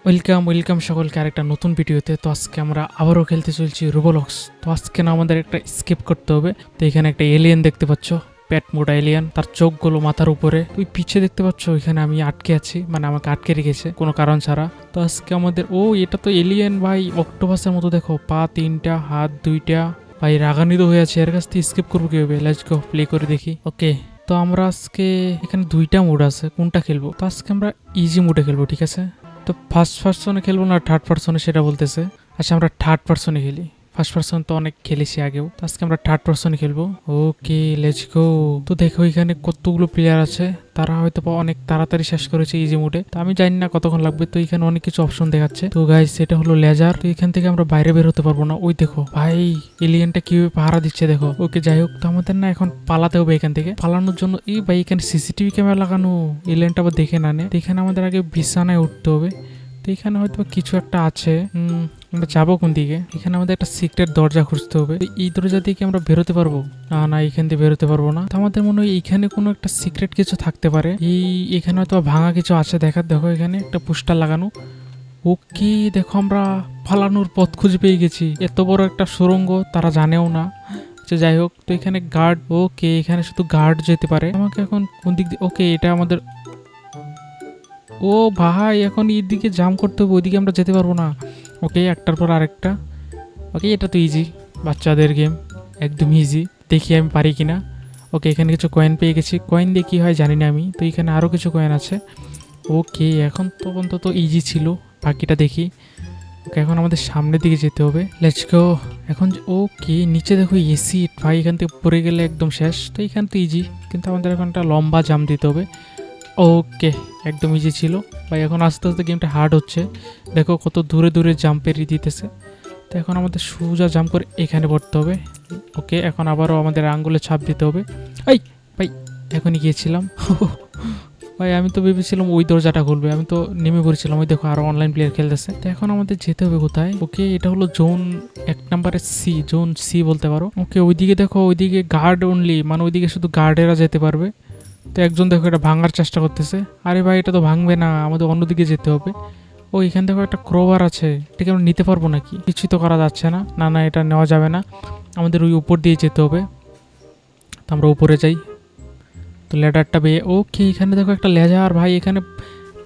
Welcome সকলকে আরেকটা নতুন ভিডিওতে। তো আজকে আমরা আবারও খেলতে চলছি রোবলক্স। তো আজকে না আমাদের একটা স্কেপ করতে হবে। তো এখানে একটা এলিয়েন দেখতে পাচ্ছ, পেট মোটা এলিয়েন, তার চোখগুলো মাথার উপরে। তুই পিছে দেখতে পাচ্ছ ওইখানে আমি আটকে আছি, মানে আমাকে আটকে রেখেছে কোনো কারণ ছাড়া। তো আজকে আমাদের এটা তো এলিয়েন ভাই, অক্টোপাসের মতো দেখো, পা 3টা, হাত 2টা। ভাই রাগান্বিত হয়ে আছে, এর কাছ থেকে স্কেপ করবো কিভাবে? লেটস গো, প্লে করে দেখি। ওকে, তো আমরা আজকে এখানে 2টা মোড আছে, কোনটা খেলবো? তো আজকে আমরা ইজি মোডে খেলবো, ঠিক আছে? তো ফার্স্ট পার্সনে খেলবো না থার্ড পার্সনে সেটা বলতেছে। আচ্ছা আমরা থার্ড পার্সনে খেলি, ফার্স্ট পার্সন তো অনেক খেলেছি আগেও। তো আজকে আমরা থার্ড পার্সনে খেলবো। Okay let's go. তো দেখো এখানে কতগুলো প্লেয়ার আছে, তারা হয়তো অনেক তাড়াতাড়ি শেষ করেছে ইজি মোডে। তো আমি জানি না কতক্ষণ লাগবে। তো এখানে অনেক কিছু অপশন দেখাচ্ছে। তো গাইস এটা হলো লেজার। তো এখান থেকে আমরা বাইরে বের হতে পারবো না। ওই দেখো ভাই, এলিয়েনটা কিভাবে পাহারা দিচ্ছে দেখো। ওকে যাই হোক, তো আমাদের না এখন পালাতে হবে এখান থেকে। পালানোর জন্য এই ভাই এখানে সিসিটিভি ক্যামেরা লাগানো, এলিয়েনটা আবার দেখে না নে। তো এখানে আমাদের আগে বিছানায় উঠতে হবে। তো এখানে হয়তো কিছু একটা আছে। আমরা যাবো কোন দিকে? এখানে আমাদের একটা সিক্রেট দরজা খুঁজতে হবে। এই দরজা দিয়ে কি আমরা বেরোতে পারবো? না, এখান দিয়ে বেরোতে পারবো না। তো আমাদের মনে হয় এইখানে কোনো একটা সিক্রেট কিছু থাকতে পারে। এখানে হয়তো ভাঙা কিছু আছে। দেখো এখানে একটা পোস্টার লাগানো। ওকে দেখো, আমরা পালানোর পথ খুঁজে পেয়ে গেছি। এত বড় একটা সুড়ঙ্গ তারা জানেও না। আচ্ছা যাই হোক, তো এখানে গার্ড। ওকে এখানে শুধু গার্ড যেতে পারে। আমাকে এখন কোন দিক দিয়ে? ওকে এটা আমাদের, ও ভাই এখন এইদিকে জাম করতে হবে, ওইদিকে আমরা যেতে পারবো না। ওকে একটার পর আরেকটা। ওকে এটা তো ইজি, বাচ্চাদের গেম, একদম ইজি। দেখি আমি পারি কিনা। ওকে এখানে কিছু কয়েন পেয়ে গেছি। কয়েন দিয়ে কী হয় জানি না আমি। তো এখানে আরও কিছু কয়েন আছে। ওকে এখন তো অন্তত ইজি ছিল, বাকিটা দেখি। ওকে এখন আমাদের সামনের দিকে যেতে হবে। Let's go. এখন ওকে নিচে দেখো এসি, ভাই এখান থেকে পড়ে গেলে একদম শেষ। তো এখান তো ইজি, কিন্তু আমাদের এখন একটা লম্বা জাম দিতে হবে। ওকে একদম ইজি ছিল ভাই। এখন আস্তে আস্তে গেমটা হার্ড হচ্ছে। দেখো কত দূরে দূরে জাম্প পেরিয়ে দিতেছে। তো এখন আমাদের সোজা জাম্প করে এখানে পড়তে হবে। ওকে এখন আবারও আমাদের আঙ্গুলে ছাপ দিতে হবে। এই ভাই এখনই গিয়েছিলাম। ভাই আমি তো ভেবেছিলাম ওই দরজাটা খুলবে, আমি তো নেমে পড়েছিলাম। ওই দেখো আরো অনলাইন প্লেয়ার খেলতেছে। তো এখন আমাদের যেতে হবে কোথায়? ওকে এটা হলো জোন 1 নম্বরের সি, জোন সি বলতে পারো। ওকে ওইদিকে দেখো, ওইদিকে গার্ড অনলি, মানে ওইদিকে শুধু গার্ডেরা যেতে পারবে। তো একজন দেখো এটা ভাঙার চেষ্টা করতেছে। আরে ভাই এটা তো ভাঙবে না, আমাদের অন্যদিকে যেতে হবে। ও এখান থেকে একটা ক্রোবার আছে, এটাকে আমরা নিতে পারবো নাকি? কিছুই তো করা যাচ্ছে না। না এটা নেওয়া যাবে না, আমাদের ওই উপর দিয়ে যেতে হবে। তো আমরা উপরে যাই। তো ল্যাডারটা বেয়ে, ওকে এখানে দেখো একটা লেজার ভাই, এখানে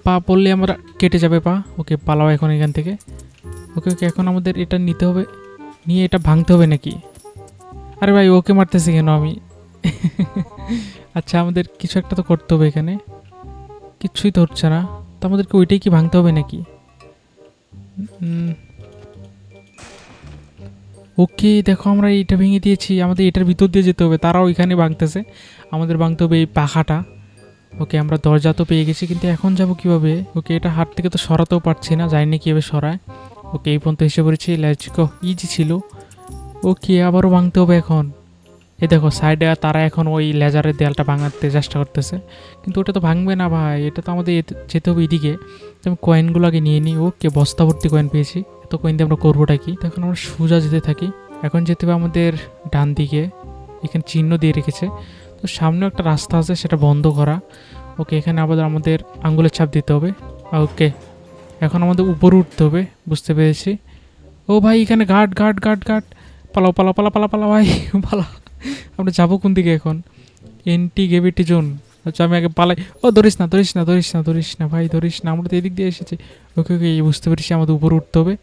পা পড়লে আমরা কেটে যাবে পা। ওকে পালাও এখন এখান থেকে। ওকে এখন আমাদের এটা নিতে হবে, নিয়ে এটা ভাঙতে হবে নাকি? আরে ভাই ওকে মারতেছি কেন আমি? আচ্ছা আমাদের কিছু একটা তো করতে হবে এখানে, কিচ্ছুই তো হচ্ছে না। তো আমাদেরকে ওইটাই কি ভাঙতে হবে নাকি? ওকে দেখো আমরা এইটা ভেঙে দিয়েছি, আমাদের এটার ভিতর দিয়ে যেতে হবে। তারাও এখানে ভাঙতেছে, আমাদের ভাঙতে হবে এই পাখাটা। ওকে আমরা দরজা তো পেয়ে গেছি, কিন্তু এখন যাব কিভাবে? ওকে এটা হাত থেকে তো সরাতেও পারছি না, জানি না কীভাবে সরায়। ওকে এই পর্যন্ত এসে পড়েছি। লেটস গো, ইজি ছিল। ওকে আবারও ভাঙতে হবে এখন। এই দেখো সাইডে তারা এখন ওই লেজারের দেয়ালটা ভাঙাতে চেষ্টা করতেছে, কিন্তু ওটা তো ভাঙবে না ভাই। এটা তো আমাদের যেতে হবে এদিকে। তো আমি কয়েনগুলো আগে নিয়ে নিই। ওকে বস্তা ভর্তি কয়েন পেয়েছি। এত কয়েন দিয়ে আমরা করবোটা কি? তো এখন আমরা সোজা যেতে থাকি। এখন যেতে হবে আমাদের ডান দিকে, এখানে চিহ্ন দিয়ে রেখেছে। তো সামনেও একটা রাস্তা আছে, সেটা বন্ধ করা। ওকে এখানে আবার আমাদের আঙ্গুলের ছাপ দিতে হবে। ওকে এখন আমাদের উপরে উঠতে হবে, বুঝতে পেরেছি। ও ভাই এখানে গার্ড গার্ড গার্ড গার্ড, পালাও পালা পালা পালা পালা ভাই পালা। আমরা যাবো কোন দিকে এখন? Anti gravity zone. আচ্ছা আমি আগে পালাই। ও ধরিস না ধরিস না ধরিস না ধরিস না ভাই, ধরিস না, আমরা তো এদিক দিয়ে এসেছি। ওকে ওকে বুঝতে পেরেছি, আমাদের উপরে উঠতে হবে।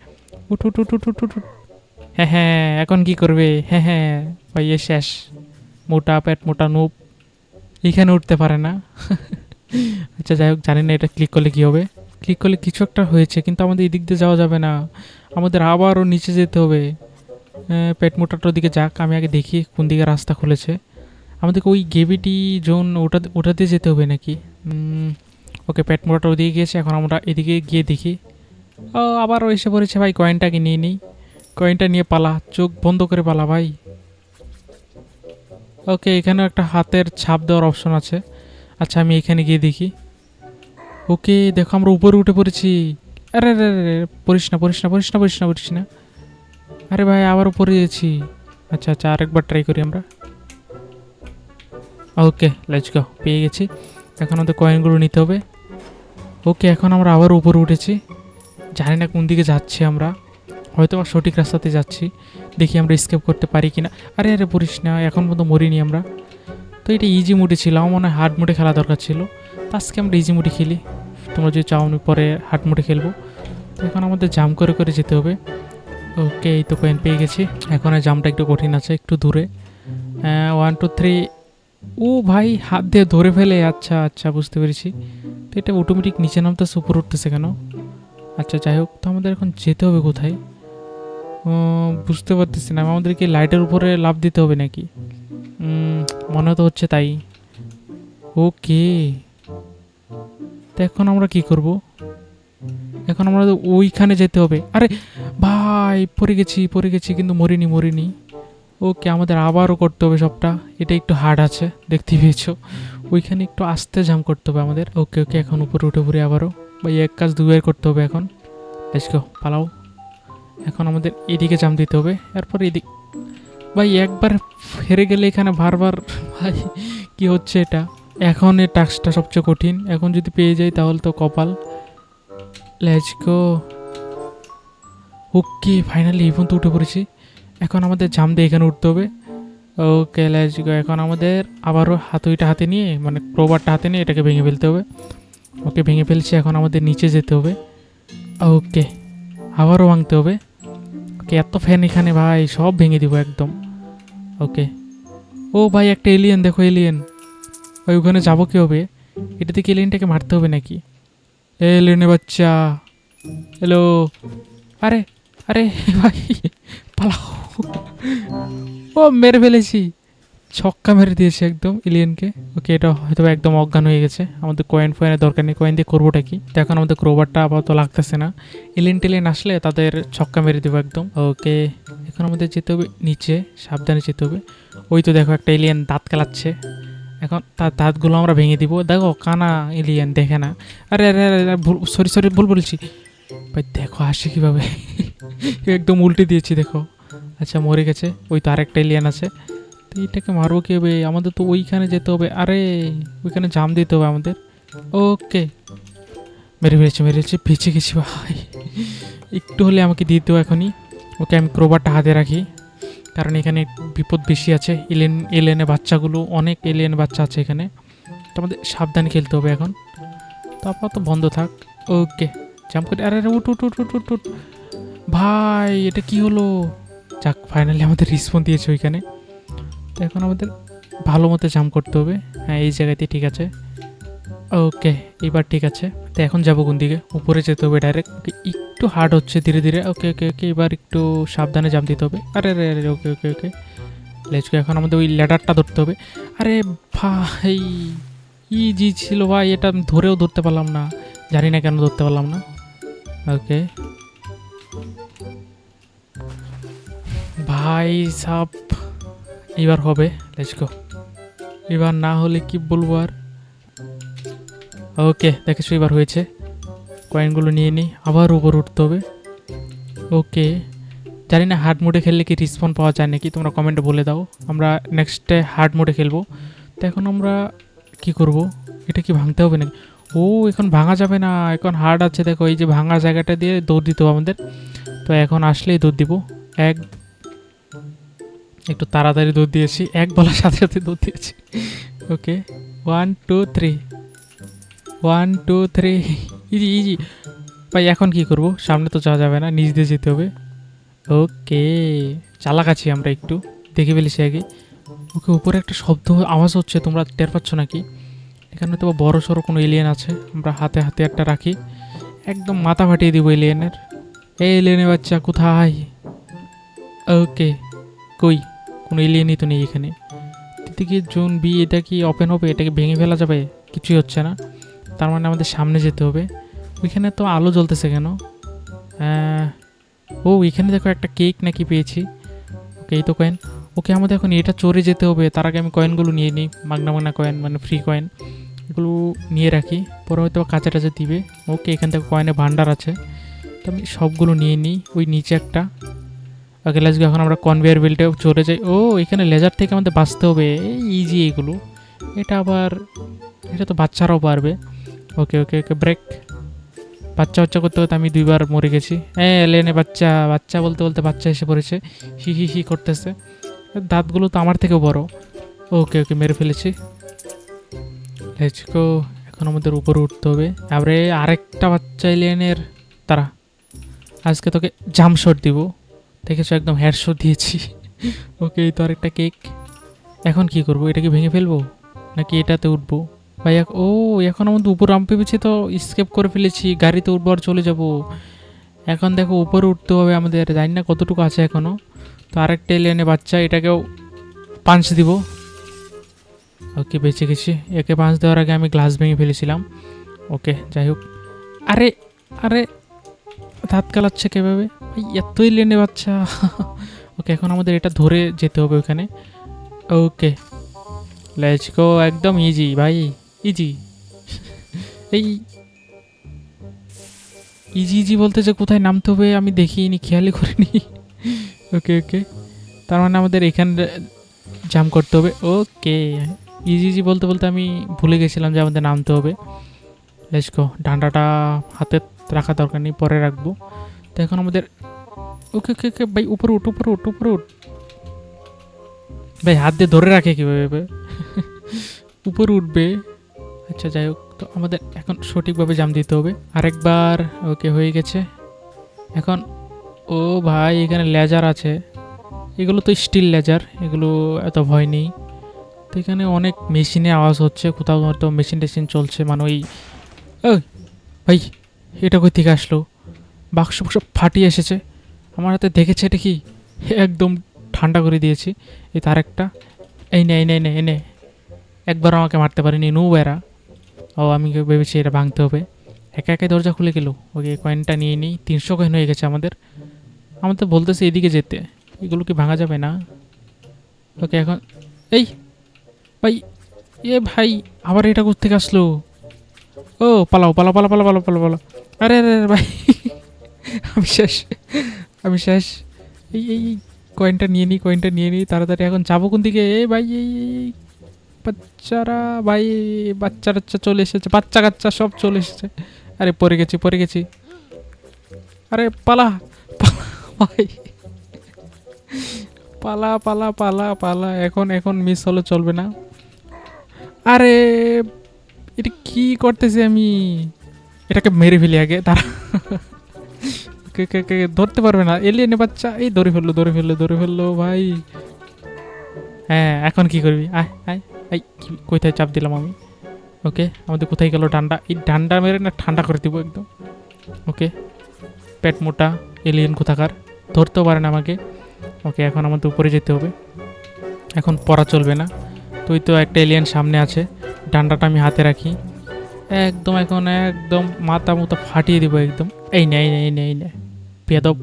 উঠ উঠ উঠ উঠ উঠ উঠ। হ্যাঁ এখন কি করবে? হ্যাঁ ভাই এ শেষ, মোটা পেট মোটা নুপ, এখানে উঠতে পারে না। আচ্ছা যাই হোক, জানি না এটা ক্লিক করলে কী হবে। ক্লিক করলে কিছু একটা হয়েছে, কিন্তু আমাদের এদিক দিয়ে যাওয়া যাবে না, আমাদের আবারও নিচে যেতে হবে। পেট মোটাটার দিকে যাক, আমি আগে দেখি কোন দিকে রাস্তা খুলেছে। আমাদেরকে ওই গ্রেভিটি জোন ওটাতে যেতে হবে নাকি? ওকে পেট মোটাটা ওদিকে গিয়েছে, এখন আমরা এদিকে গিয়ে দেখি। ও আবারও এসে পড়েছে ভাই, কয়েনটাকে নিয়ে নিই। কয়েনটা নিয়ে পালা, চোখ বন্ধ করে পালা ভাই। ওকে এখানেও একটা হাতের ছাপ দেওয়ার অপশন আছে। আচ্ছা আমি এখানে গিয়ে দেখি। ওকে দেখো আমরা উপরে উঠে পড়েছি। আরে আরে আরে, পড়িস না পড়িস না পড়িস না পড়িস না পড়িস না। আরে ভাই আবার উপরে গেছি। আচ্ছা আচ্ছা আরেকবার ট্রাই করি আমরা। ওকে লেটস গো, পেয়ে গেছি। এখন আমাদের কয়েনগুলো নিতে হবে। ওকে এখন আমরা আবার উপরে উঠেছি। জানি না কোন দিকে যাচ্ছি আমরা, হয়তো বা সঠিক রাস্তাতে যাচ্ছি। দেখি আমরা স্কেপ করতে পারি কিনা। আরে আরে পড়িস না, এখন পর্যন্ত মরিনি আমরা। তো এটা ইজি মোডে ছিল, আমার মনে হয় হার্ড মোডে খেলা দরকার ছিল। তো আজকে আমরা ইজি মোডে খেলি, তোমরা যদি চাও আমি পরে হার্ড মোডে খেলবো। তো এখন আমাদের জাম্প করে করে যেতে হবে। ওকে, এই তো কয়েন পেয়ে গেছি। এখন এই জাম্পটা একটু কঠিন আছে, একটু দূরে। 1 2 3। ও ভাই, হাত দিয়ে ধরে ফেলে। আচ্ছা আচ্ছা, বুঝতে পেরেছি। তো এটা অটোমেটিক নিচে নামতেছে, উপর উঠতেছে কেন? আচ্ছা যাই হোক, তো আমাদের এখন যেতে হবে কোথায়? বুঝতে পারতেছি না। আমাদের কি লাইটের উপরে লাফ দিতে হবে নাকি? মনে তো হচ্ছে তাই। ওকে, তো এখন আমরা কি করব? এখন আমরা ওইখানে যেতে হবে। আরে ভাই, পড়ে গেছি কিন্তু মরিনি। ওকে, আমাদের আবারও করতে হবে সবটা। এটা একটু হার্ড আছে, দেখতে পেয়েছো। ওইখানে একটু আস্তে জাম্প করতে হবে আমাদের। ওকে ওকে, এখন উপরে উঠে পড়ি আবারও। ভাই এক কাজ দুবার করতে হবে এখন। লেটস গো, পালাও। এখন আমাদের এদিকে জাম্প দিতে হবে, এরপর এদিক। ভাই একবার হেরে গেলে এখানে বারবার, ভাই কি হচ্ছে এটা? এখন এই টাস্কটা সবচেয়ে কঠিন, এখন যদি পেয়ে যাই তাহলে তো কপাল। Let's go. ওকে, ফাইনালি এই পর্যন্ত উঠে পড়েছি। এখন আমাদের জাম্প দিয়ে এখানে উঠতে হবে। Okay let's go. এখন আমাদের আবারও হাতুড়িটা হাতে নিয়ে, মানে ক্রোবারটা হাতে নিয়ে এটাকে ভেঙে ফেলতে হবে। ওকে, ভেঙে ফেলছি। এখন আমাদের নিচে যেতে হবে। ওকে, আবারও ভাঙতে হবে। ওকে, এত ফ্যান এখানে ভাই, সব ভেঙে দিব একদম। ওকে। ও ভাই, একটা এলিয়েন, দেখো এলিয়েন। ভাই ওখানে যাবো কি হবে? এটা থেকে এলিয়েনটাকে মারতে হবে নাকি? এলিয়েনের বাচ্চা, হ্যালো। আরে আরে ভাই, পালাও। ও মেরে ফেলেছি, ছক্কা মেরে দিয়েছে একদম এলিয়েনকে। ওকে, এটা হয়তো একদম অজ্ঞান হয়ে গেছে। আমাদের কয়েন ফয়েনের দরকার নেই, কয়েন দিয়ে করবোটা কি? তো এখন আমাদের ক্রোবারটা আপাতত লাগতেছে না। এলিয়েন টেলিয়েন আসলে তাদের ছক্কা মেরে দেবো একদম। ওকে, এখন আমাদের যেতে হবে নিচে, সাবধানে যেতে হবে। ওই তো দেখো একটা এলিয়েন দাঁত কেলাচ্ছে। এখন তার দাঁতগুলো আমরা ভেঙে দিব। দেখো কানা এলিয়েন, দেখে না। আরে আরে আরে, সরি ভুল বলছি ভাই। দেখো আসে কীভাবে, একদম উল্টে দিয়েছি দেখো। আচ্ছা মরে গেছে। ওই তো আরেকটা এলিয়েন আছে। তো এটাকে মারবো কী হবে? আমাদের তো ওইখানে যেতে হবে। আরে ওইখানে জাম দিতে হবে আমাদের। ওকে, মেরে ফেলেছি, বেঁচে গেছি ভাই। একটু হলে আমাকে দিয়ে দেবো এখনই। ওকে, আমি ক্রোবারটা হাতে রাখি, কারণ এখানে বিপদ বেশি আছে। এলিয়েনের বাচ্চাগুলো, অনেক এলিয়েন বাচ্চা আছে এখানে। তো আমাদের সাবধানে খেলতে হবে এখন। তারপর তো বন্ধ থাক। ওকে, জাম্প করে। আরে উঠ উঠ উঠ উঠ উঠ উঠ। ভাই এটা কি হলো? যাক, ফাইনালি আমাদের রিসপন্স দিয়েছে ওইখানে। তো এখন আমাদের ভালো মতো জাম্প করতে হবে। হ্যাঁ, এই জায়গাতে ঠিক আছে। ওকে, এবার ঠিক আছে। তো এখন যাবো কোন দিকে? উপরে যেতে হবে ডাইরেক্ট। ওকে, একটু হার্ড হচ্ছে ধীরে ধীরে। ওকে ওকে ওকে, এবার একটু সাবধানে জাম্প দিতে হবে। আরে আরে আরে, ওকে ওকে ওকে, লেটস গো। এখন আমাদের ওই ল্যাডারটা ধরতে হবে। আরে ভাই, ইজি ছিল ভাই, এটা আমি ধরেও ধরতে পারলাম না। জানি না কেন ধরতে পারলাম না। ওকে ভাই সাব, এবার হবে। Let's go. এবার না হলে কি বলবো আর। ওকে, দেখেছো এবার হয়েছে। কয়েনগুলো নিয়ে নিই, আবার উপর উঠতে হবে। ওকে, জানি না হার্ড মোডে খেললে কি রিসপন্স পাওয়া যায় নাকি, তোমরা কমেন্টে বলে দাও। আমরা নেক্সটে হার্ড মোডে খেলবো। তো এখন আমরা কি করব? এটা কি ভাঙতে হবে নাকি? ও, এখন ভাঙা যাবে না, এখন হার্ড আছে। দেখো এই যে ভাঙা জায়গাটা দিয়ে দৌড় দিতে হবে আমাদের। তো এখন আসলেই দৌড় দিব। একটু তাড়াতাড়ি দৌড় দিয়েছি, এক বলার সাথে সাথে দৌড় দিয়েছি। ওকে, 1 2 3, 1 2 3, ইজি ইজি। ভাই এখন কি করব? সামনে তো যাওয়া যাবে না, নিচ দিয়ে যেতে হবে। ওকে, চালাক আছি আমরা, একটু দেখে ফেলেছি আগে। ওকে, উপরে একটা শব্দ আওয়াজ হচ্ছে, তোমরা টের পাচ্ছ নাকি? এখানে তো বড় সড়ো কোনো এলিয়েন আছে। আমরা হাতে হাতে একটা রাখি, একদম মাথা ফাটিয়ে দিব এলিয়েনের। এই এলিয়েনের বাচ্চা কোথায়? ওকে, কই? কোনো এলিয়েনই তো নেই এখানে। দিকে জোন বি, এটা কি ওপেন হবে? এটাকে ভেঙে ফেলা যাবে? কিছুই হচ্ছে না। তার মানে আমাদের সামনে যেতে হবে। ওইখানে তো আলো জ্বলতেছে কেন? ও, এখানে দেখো একটা কেক নাকি পেয়েছি। ওকে, এই তো কয়েন। ওকে, আমাদের এখন এটা চড়ে যেতে হবে। তার আগে আমি কয়েনগুলো নিয়ে নিই, মাগনা কয়েন, মানে ফ্রি কয়েন। এগুলো নিয়ে রাখি, পরে হয়তো কাঁচা টাচা দিবে। ওকে, এখান থেকে কয়েনের ভান্ডার আছে, তো আমি সবগুলো নিয়ে নিই। ওই নিচে একটা। Okay let's go. এখন আমরা কনভেয়ার বেল্টে চলে যাই। ও, এখানে লেজার থেকে আমাদের বাঁচতে হবে। ইজি এগুলো। এটা আবার, এটা তো বাচ্চারাও পারবে। ওকে ওকে ওকে, ব্রেক। বাচ্চা বাচ্চা করতে করতে আমি 2বার মরে গেছি। হ্যাঁ এলিয়েনে বাচ্চা বাচ্চা বলতে বলতে বাচ্চা এসে পড়েছে, হি হি হি করতেছে। দাঁতগুলো তো আমার থেকেও বড়। ওকে ওকে মেরে ফেলেছি। Let's go. এখন আমাদের উপরে উঠতে হবে। তারপরে আরেকটা বাচ্চা এলিয়েনের তারা আজকে তোকে জাম্প শট দিব। দেখেছো একদম হেডশট দিয়েছি। ওকে এই তো আরেকটা কেক। এখন কি করব, এটা কি ভেঙে ফেলবো নাকি এটাতে উঠবো? ভাই ও এখন আমাদের উপর রাম পেয়েছি তো স্কেপ করে ফেলেছি, গাড়িতে উঠবো আর চলে যাব। এখন দেখো উপরে উঠতে হবে আমাদের, জানি না কতটুকু আছে এখনো। তো আরেকটা এলিয়েনে বাচ্চা, এটাকেও পাঞ্চ দিব। ওকে বেঁচে গেছি। একে পাঁচ দেওয়ার আগে আমি গ্লাস ভেঙে ফেলেছিলাম। ওকে যাই হোক। আরে আরে দাঁত কালাচ্ছে কীভাবে ভাই, এতই লেনে বাচ্চা। ওকে এখন আমাদের এটা ধরে যেতে হবে ওখানে। ওকে লেটস গো, একদম ইজি ভাই, ইজি। এই ইজি ইজি বলতে যে কোথায় নামতে হবে আমি দেখিনি, খেয়ালই করিনি। ওকে ওকে, তার মানে আমাদের এখানে জাম্প করতে হবে। ওকে ইজি ইজি বলতে বলতে আমি ভুলে গেছিলাম যে আমাদের নামতে হবে। লেটস গো, ডান্ডাটা হাতে রাখা দরকার নেই, পরে রাখবো। তো এখন আমাদের ওকে ওকে ওকে ভাই উপরে উঠ উপরে উঠ উপরে উঠ। ভাই হাত দিয়ে ধরে রাখে কীভাবে? উপরে উঠবে। আচ্ছা যাই হোক, তো আমাদের এখন সঠিকভাবে জাম দিতে হবে আরেকবার। ওকে হয়ে গেছে। এখন ও ভাই এখানে লেজার আছে, এগুলো তো স্টিল লেজার, এগুলো এত ভয় নেই। তো এখানে অনেক মেশিনের আওয়াজ হচ্ছে, কোথাও হয়তো মেশিন টেশিন চলছে, মানে ওই ভাই এটা কই থেকে আসলো? বাক্স বাক্স ফাটিয়ে এসেছে আমার হাতে, দেখেছে এটা কি? একদম ঠান্ডা করে দিয়েছি। এই তার একটা, এই নে এনে এনে এনে, একবার আমাকে মারতে পারিনি নু বেড়া। ও আমি ভেবেছি এটা ভাঙতে হবে। একা একাই দরজা খুলে গেল। ওকে কয়েনটা নিয়ে নিই, 300 কয়েন হয়ে গেছে আমাদের। আমাদের বলতেছে এদিকে যেতে, এগুলো কি ভাঙা যাবে না? ওকে এখন এই ভাই, এ ভাই আবার এটা কোত্থেকে আসলো? ও পালাও পালাও পালা পালা পালা পালা পালা। আরে আরে আরে ভাই, আমি শেষ, আমি শেষ। এই এই এই, কয়েনটা নিয়ে নিই, কয়েনটা নিয়ে নিই তাড়াতাড়ি। এখন যাবো কোন দিকে? এই ভাই এই এই এই, বাচ্চারা ভাই, বাচ্চা টাচ্চা চলে এসেছে, বাচ্চা কাচ্চা সব চলে এসেছে। আরে পড়ে গেছি পড়ে গেছি। আরে পালা পালা ভাই, পালা পালা পালা পালা। এখন এখন মিস হলে চলবে না। আরে এটা কি করতেছি আমি? এটাকে মেরে ফেলি আগে তারা। কে কে কে ধরতে পারবে না, এলিয়েনে বাচ্চা। এই ধরে ফেললো ধরে ফেললো ধরে ফেললো ভাই। হ্যাঁ এখন কি করবি? আয় আয়। এই কোথায় চাপ দিলাম আমি? ওকে আমাদের কোথায় গেল ডান্ডা? এই ডান্ডা মেরে না ঠান্ডা করে দিব একদম। ওকে পেট মোটা এলিয়েন কোথাকার, ধরতেও পারে না আমাকে। ওকে এখন আমাদের উপরে যেতে হবে, এখন পড়া চলবে না। তুই তো একটা এলিয়েন সামনে আছে, ডান্ডাটা আমি হাতে রাখি একদম, এখন একদম মাথা মতো ফাটিয়ে দিব একদম। এই নে এই নে এই নে এই নে, বেয়াদব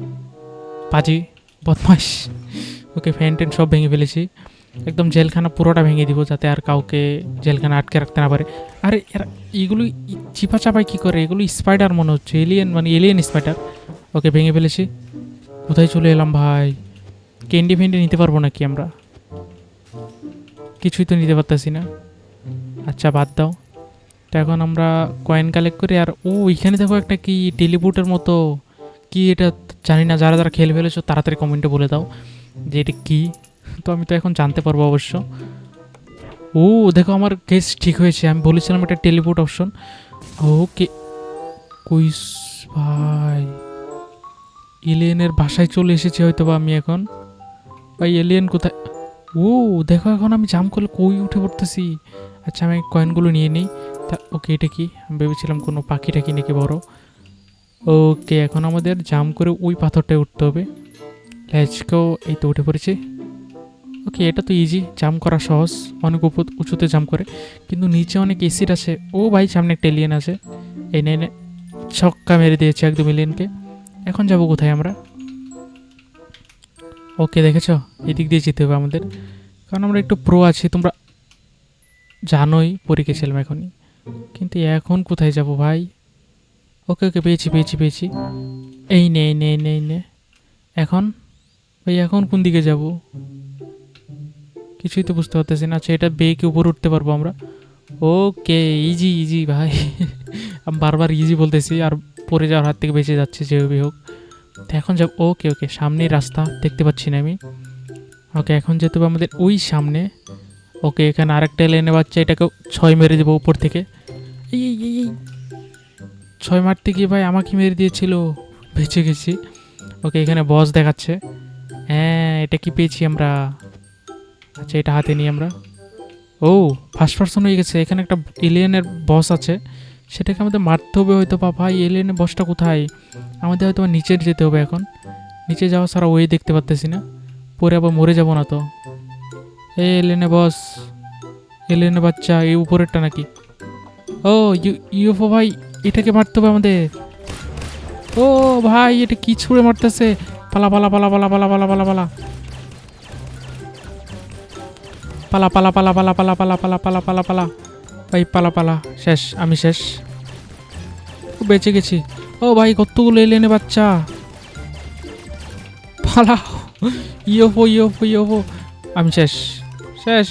পাজি বদমাস। ওকে ফ্যান ট্যান সব ভেঙে ফেলেছি, একদম জেলখানা পুরোটা ভেঙে দিব যাতে আর কাউকে জেলখানা আটকে রাখতে না পারে। আরে এরা এইগুলো চিপা চাপাই কী করে? এগুলো স্পাইডার মনে হচ্ছে, এলিয়েন মানে এলিয়েন স্পাইডার। ওকে ভেঙে ফেলেছি। কোথায় চলে এলাম ভাই? ক্যান্ডি ফ্যান্ডি নিতে পারবো নাকি আমরা? কিছুই তো নিতে পারতেছি না। আচ্ছা বাদ দাও। তো এখন আমরা কয়েন কালেক্ট করি। আর ও এখানে দেখো একটা কি টেলিপোর্টের মতো কি, এটা জানি না। যারা যারা খেলে ফেলেছো তাড়াতাড়ি কমেন্টে বলে দাও যে এটা কী। তো আমি তো এখন জানতে পারবো অবশ্য। ও দেখো আমার কেস ঠিক হয়েছে, আমি বলেছিলাম এটা টেলিপোর্ট অপশন। ওকে কুইস ভাই, এলিয়েনের বাসায় চলে এসেছি হয়তো বা আমি এখন। ভাই এলিয়েন কোথায়? ও দেখো এখন আমি জাম্প করলে কই উঠে পড়তেছি। আচ্ছা আমি কয়েনগুলো নিয়ে নিই। তা ওকে এটা কি? আমি ভেবেছিলাম কোনো পাখি টাকি নাকি বড়। ওকে এখন আমাদের জাম্প করে ওই পাথরটায় উঠতে হবে। লেটস গো, এই তো উঠে পড়েছি। ওকে এটা তো ইজি, জাম্প করা সহজ, অনেক উঁচুতে জাম্প করে, কিন্তু নিচে অনেক এসিড আছে। ও ভাই সামনে একটা এলিয়েন আছে, এই নে নে, ছক্কা মেরে দিয়েছে একদম এলিয়েনকে। এখন যাব কোথায় আমরা? ওকে দেখেছো, এদিক দিয়ে যেতে হবে আমাদের, কারণ আমরা একটু প্রো আছি, তোমরা জানোই পরীক্ষা ছিলাম এখনই। কিন্তু এখন কোথায় যাব ভাই? ওকে ওকে পেয়েছি পেয়েছি পেয়েছি। এই নে এই নে এই নে এই নে। এখন ভাই এখন কোন দিকে যাব? কিছুই তো বুঝতে পারতেছি না। আচ্ছা এটা বেঁকে উপরে উঠতে পারবো আমরা। ওকে ইজি ইজি ভাই। আমি বারবার ইজি বলতেছি আর পড়ে যাওয়ার হাত থেকে বেঁচে যাচ্ছি যেভাবে হোক। তো এখন যাব, ওকে ওকে, সামনেই রাস্তা দেখতে পাচ্ছি না আমি। ওকে, এখন যেতে হবে আমাদের ওই সামনে। ওকে, এখানে আরেকটা এলিয়েনের বাচ্চা, এটাকেও 6 মেরে দেবো উপর থেকে। এই এই এই এই 6 মারতে গিয়ে ভাই আমাকে মেরে দিয়েছিল, বেঁচে গেছি। ওকে, এখানে বস দেখাচ্ছে। হ্যাঁ, এটা কি পেয়েছি আমরা? আচ্ছা, এটা হাতে নিই আমরা। ও, ফার্স্ট পার্সন হয়ে গেছে। এখানে একটা এলিয়েনের বস আছে, সেটাকে আমাদের মারতে হবে হয়তো। বা ভাই, এলিয়েনের বসটা কোথায়? আমাদের হয়তো নিচে যেতে হবে এখন। নিচে যাওয়া ছাড়া ওই দেখতে পারতেছি না, পরে আবার মরে যাব না তো। এই এলিয়েনের বস, এলিয়েনের বাচ্চা, এই উপরেরটা নাকি? ও ইউএফও ভাই, এটাকে মারতে হবে আমাদের। ও ভাই, এটা কি ছুঁড়ে মারতেছে? পালা পালা পালা পালা পালা পালা পালা পালা পালা পালা পালা পালা পালা পালা পালা পালা পালা পালা ভাই, পালা পালা। শেষ, আমি শেষ। বেঁচে গেছি। ও ভাই, কতগুলো এলিয়েনের বাচ্চা, পালাও। ইউএফও ইউএফও ইউএফও, আমি শেষ, শেষ।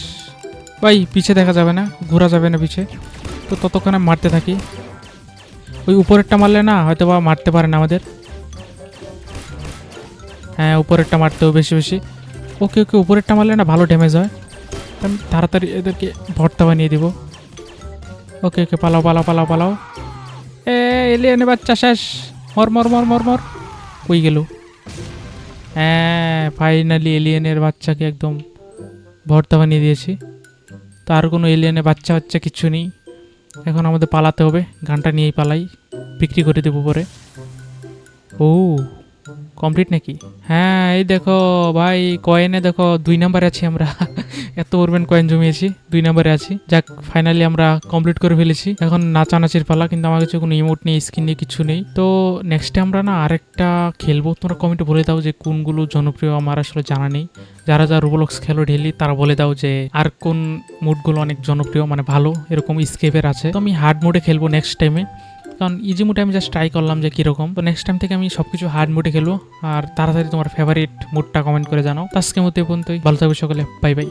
ভাই, পিছে দেখা যাবে না, ঘোরা যাবে না পিছে। তো ততক্ষণে মারতে থাকি। ওই উপরেরটা মারলে না হয়তো বা মারতে পারে না আমাদের। হ্যাঁ, উপরেরটা মারতে হবে বেশি বেশি। ওকে ওকে, উপরেরটা মারলে না ভালো ড্যামেজ হয়। আমি তাড়াতাড়ি এদেরকে ভর্তা বানিয়ে দিব। ওকে ওকে, পালাও পালাও পালাও পালাও। এলিয়েনের বাচ্চা শেষ। মর মর মর মর মর। কই গেল? হ্যাঁ, ফাইনালি এলিয়েনের বাচ্চাকে একদম ভর্তা বানিয়ে দিয়েছি। তো আর কোনো এলিয়েনের বাচ্চা বাচ্চা কিচ্ছু নেই। এখন আমাদের পালাতে হবে, গানটা নিয়েই পালাই, বিক্রি করে দেবো পরে। ও, কমপ্লিট নাকি? হ্যাঁ, এই দেখো ভাই, কয়েনে দেখো 2 নম্বরে আছি আমরা। এত পরিমাণ কয়েন জমিয়েছি, 2 নম্বরে আছি। যাক, ফাইনালি আমরা কমপ্লিট করে ফেলেছি। এখন নাচানাচির পালা, কিন্তু আমার কাছে কোনো ইমোট নেই, স্কিন নেই, কিছু নেই। তো নেক্সটে আমরা না আরেকটা খেলবো। তোমরা কমেন্টে বলে দাও যে কোনগুলো জনপ্রিয়, আমার আসলে জানা নেই। যারা যারা রোবলক্স খেলো ডেইলি, তারা বলে দাও যে আর কোন মুডগুলো অনেক জনপ্রিয়, মানে ভালো এরকম স্কেপের আছে। তো আমি হার্ড মোডে খেলবো নেক্সট টাইমে, কারণ ইজি মোডে আমি জাস্ট ট্রাই করলাম যে কীরকম। তো নেক্সট টাইম থেকে আমি সব কিছু হার্ড মোডে খেলবো। আর তাড়াতাড়ি তোমার ফেভারিট মোডটা কমেন্ট করে জানাও। তো আজকের মতো এই পর্যন্তই, ভালো থাকবে সকলে, বাই বাই।